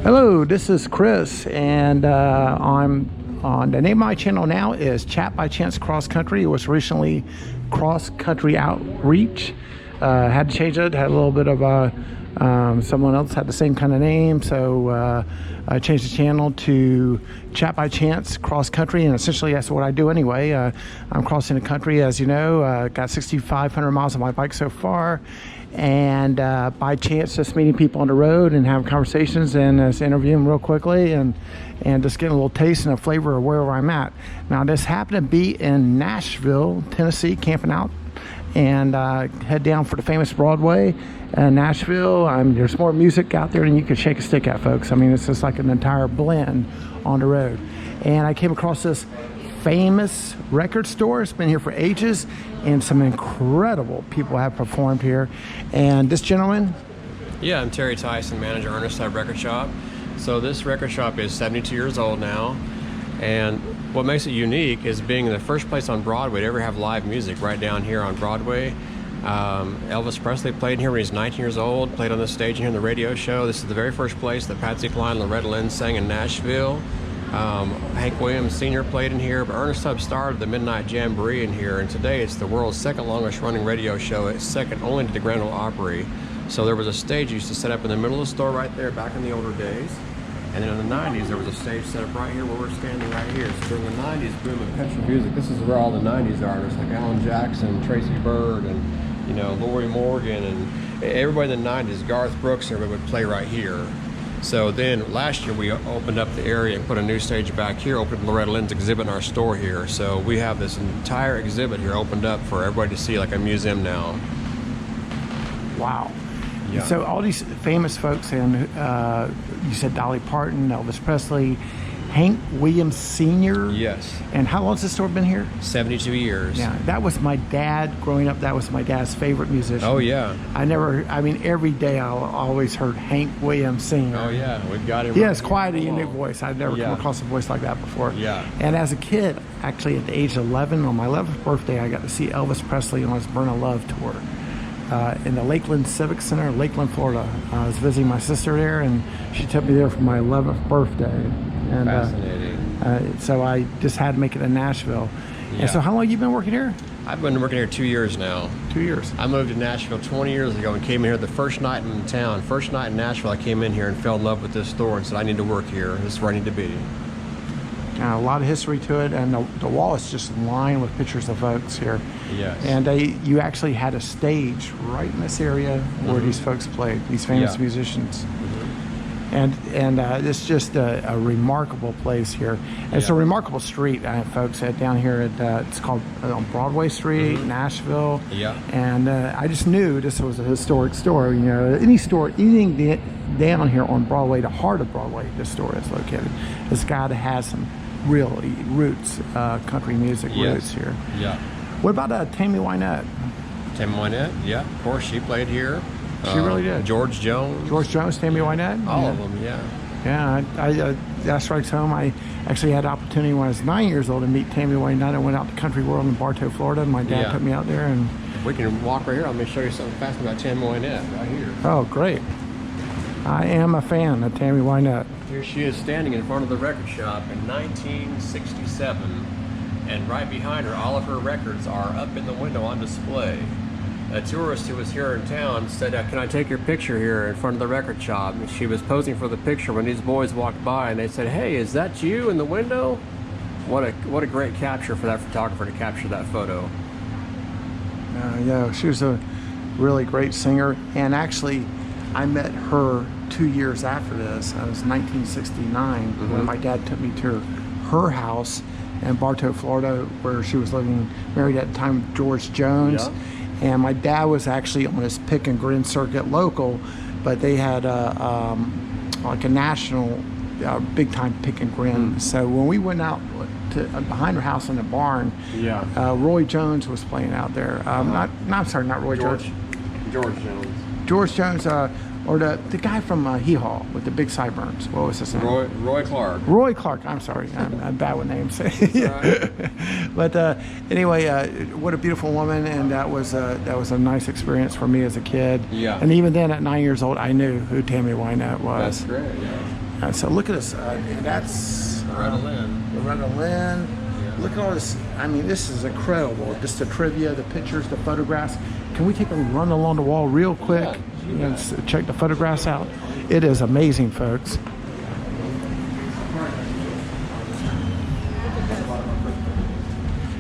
Hello, this is Chris, and I'm on the name of my channel now is Chat by Chance Cross Country. It was originally Cross Country Outreach. Had to change it. Had a little bit of someone else had the same kind of name, so I changed the channel to Chat by Chance Cross Country, and essentially that's what I do anyway. I'm crossing the country, as you know. Got 6,500 miles on my bike so far, and by chance just meeting people on the road and having conversations and just interviewing them real quickly and just getting a little taste and a flavor of wherever I'm at. Now this happened to be in Nashville, Tennessee, camping out, and head down for the famous Broadway in Nashville. There's more music out there than you could shake a stick at, folks. I mean, it's just like an entire blend on the road. And I came across this famous record store. It's been here for ages, and some incredible people have performed here. And this gentleman? Yeah, I'm Terry Tyson, manager Ernest Tubb Record Shop. So this record shop is 72 years old now, and what makes it unique is being the first place on Broadway to ever have live music right down here on Broadway. Elvis Presley played here when he was 19 years old, played on this stage here in the radio show. This is the very first place that Patsy Cline and Loretta Lynn sang in Nashville. Hank Williams Sr. played in here, but Ernest Tubb started the Midnight Jamboree in here, and today it's the world's second longest running radio show. It's second only to the Grand Ole Opry. So there was a stage used to set up in the middle of the store right there back in the older days. And then in the 90s, there was a stage set up right here where we're standing right here. So during the 90s boom of country music, this is where all the 90s artists like Alan Jackson, Tracy Byrd, and Lorrie Morgan, and everybody in the 90s, Garth Brooks, everybody would play right here. So then last year we opened up the area and put a new stage back here, opened Loretta Lynn's exhibit in our store here. So we have this entire exhibit here opened up for everybody to see, like a museum now. Wow. Yeah. So all these famous folks, and you said Dolly Parton, Elvis Presley, Hank Williams Sr. Yes. And how long has this store been here? 72 years. Yeah, that was my dad growing up. That was my dad's favorite musician. Oh, yeah. Every day I always heard Hank Williams Sr. Oh, yeah, we've got him. He has quite a unique voice. I'd never come across a voice like that before. Yeah. And as a kid, actually at the age of 11, on my 11th birthday, I got to see Elvis Presley on his Burn of Love tour. In the Lakeland Civic Center, Lakeland, Florida. I was visiting my sister there, and she took me there for my 11th birthday. And, fascinating. So I just had to make it to Nashville. Yeah. And so how long have you been working here? I've been working here 2 years now. 2 years. I moved to Nashville 20 years ago and came here the first night in town. First night in Nashville, I came in here and fell in love with this store and said, I need to work here. This is where I need to be. A lot of history to it, and the wall is just lined with pictures of folks here. Yes. And you actually had a stage right in this area where these folks played, these famous musicians. And it's just a remarkable place here. And it's a remarkable street, folks. Down here it's called on Broadway Street, Nashville. Yeah. And I just knew this was a historic store. Any store, anything down here on Broadway, the heart of Broadway, this store is located. It's got to have some real roots, country music roots here. Yeah. What about Tammy Wynette? Tammy Wynette, yeah, of course, she played here. She really did. George Jones. George Jones, Tammy Wynette? All of them, yeah. Yeah, I that strikes home. I actually had the opportunity when I was 9 years old to meet Tammy Wynette. I went out to Country World in Bartow, Florida, and my dad took me out there. And if we can walk right here, let me show you something fast about Tammy Wynette right here. Oh, great. I am a fan of Tammy Wynette. Here she is standing in front of the record shop in 1967, and right behind her, all of her records are up in the window on display. A tourist who was here in town said, can I take your picture here in front of the record shop? And she was posing for the picture when these boys walked by, and they said, hey, is that you in the window? What a great capture for that photographer to capture that photo. Yeah, she was a really great singer, and actually I met her 2 years after this. It was 1969 when my dad took me to her house in Bartow, Florida, where she was living, married at the time with George Jones. Yeah. And my dad was actually on his pick and grin circuit local, but they had like a national big time pick and grin. So when we went out to behind her house in the barn, Roy Jones was playing out there. Not Roy George. George Jones. George Jones, or the guy from Hee Haw with the big sideburns. What was his name? Roy Clark. Roy Clark. I'm sorry, I'm bad with names. Right. But anyway, what a beautiful woman, and that was a nice experience for me as a kid. Yeah. And even then, at 9 years old, I knew who Tammy Wynette was. That's great. Yeah. So look at this. That's Loretta Lynn. Loretta Lynn. Look at all this. I mean, this is incredible. Just the trivia, the pictures, the photographs. Can we take a run along the wall real quick and check the photographs out? It is amazing, folks.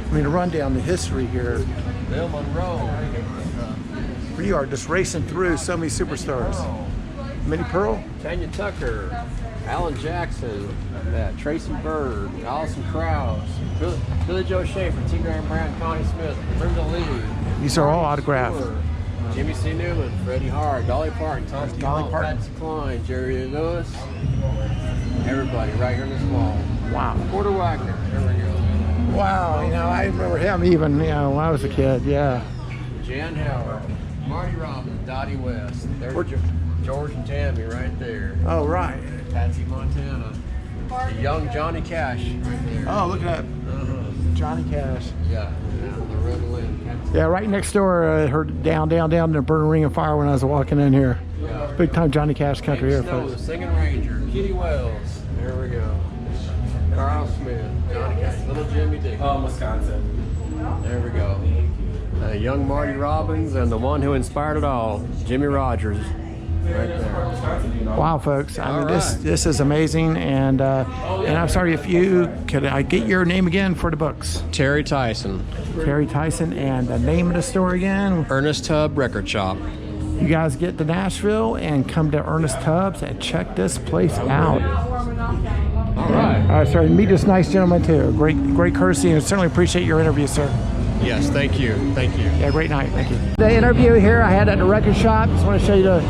I mean, to run down the history here. Bill Monroe. We are just racing through so many superstars. Minnie Pearl? Tanya Tucker. Alan Jackson. Tracy Bird. Allison Krauss. Billy Joe Schaefer. T. Graham Brown. Connie Smith. Brenda Lee. These are all autographed. Jimmy C. Newman. Freddie Hart. Dolly Parton. Tom Dolly Parton. Patsy Cline. Jerry Lewis. Everybody right here in this mall. Wow. Porter Wagner. There we go. Wow, you know, I remember him even, you know, when I was a kid, yeah. Jan Howard, Marty Robbins, Dottie West. There's George and Tammy right there. Oh, right. Patsy Montana. The young Johnny Cash right there. Oh, look at that. Johnny Cash. Yeah, Loretta Lynn. Yeah, right next door, I heard down, the burning ring of fire when I was walking in here. Yeah. Big time Johnny Cash country here, Snow, folks. the Singing Ranger, Kitty Wells. There we go. Carl Smith, Johnny Cash, Little Jimmy Dickens. Wisconsin. There we go. Young Marty Robbins and the one who inspired it all, Jimmy Rogers. Right there. Wow, folks! I mean, this is amazing, and I'm sorry if you could I get your name again for the books? Terry Tyson. Terry Tyson, and the name of the store again? Ernest Tubb Record Shop. You guys get to Nashville and come to Ernest Tubbs and check this place out. All right. All right, sir. Meet this nice gentleman too. Great courtesy, and certainly appreciate your interview, sir. Yes, thank you. Thank you. Yeah, great night. Thank you. The interview here I had at the record shop. Just want to show you the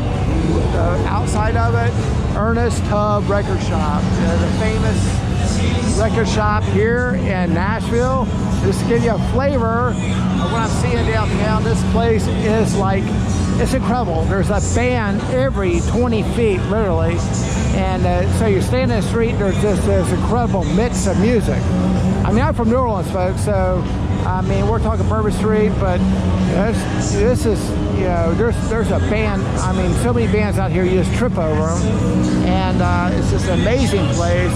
outside of it. Ernest Tubb Record Shop, the famous record shop here in Nashville. Just to give you a flavor of what I'm seeing downtown, this place is like, it's incredible. There's a band every 20 feet, literally. And so you stand in the street, there's just this incredible mix of music. I mean, I'm from New Orleans, folks, so I mean, we're talking Bourbon Street, but this is, you know, there's a band. I mean, so many bands out here, you just trip over them. And it's just an amazing place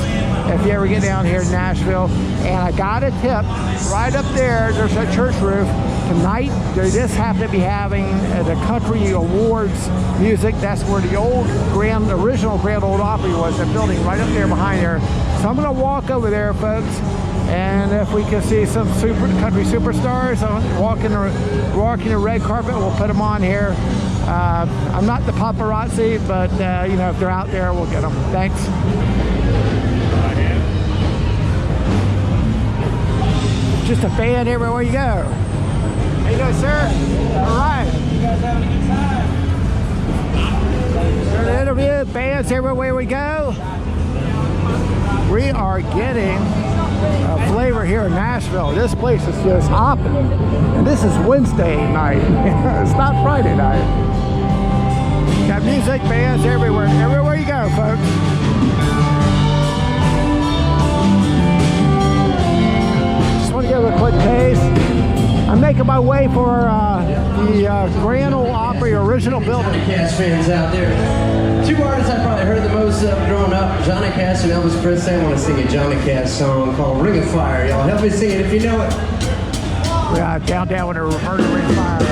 if you ever get down here in Nashville. And I got a tip right up there. There's a church roof. Tonight, they just happen to be having the Country Awards music. That's where the original Grand Ole Opry was, the building right up there behind there. So I'm going to walk over there, folks. And if we can see some country superstars walking the red carpet, we'll put them on here. I'm not the paparazzi, but you know, if they're out there, we'll get them. Thanks. Just a fan everywhere you go. How you doing, sir? All right. You guys having a good time? The interview, bands everywhere we go. We are getting a flavor here in Nashville. This place is just hopping. And this is Wednesday night. It's not Friday night. Got music, bands everywhere. Everywhere you go, folks. Just want to give a quick taste. I'm making my way for the Grand Ole Opry original building. Johnny Cash fans out there. Two artists I probably heard the most of growing up, Johnny Cash and Elvis Presley. I want to sing a Johnny Cash song called Ring of Fire. Y'all help me sing it if you know it. Yeah, down with a Roberta Ring of Fire.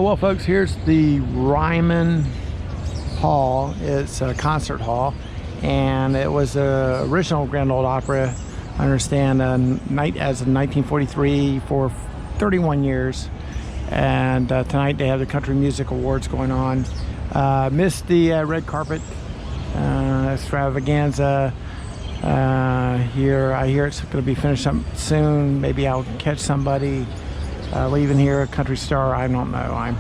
Well, folks, here's the Ryman Hall. It's a concert hall, and it was the original Grand Ole Opry. I understand night as of 1943 for 31 years, and tonight they have the Country Music Awards going on. Missed the red carpet extravaganza here. I hear it's going to be finished up soon. Maybe I'll catch somebody leaving here, a country star. I don't know.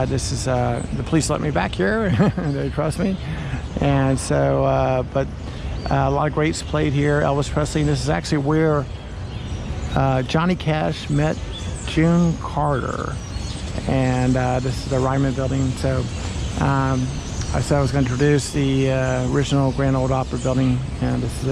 This is the police let me back here. They trust me, and so but a lot of greats played here. Elvis Presley. This is actually where Johnny Cash met June Carter, and this is the Ryman Building. So I said I was going to introduce the original Grand Ole Opry building, and this is it.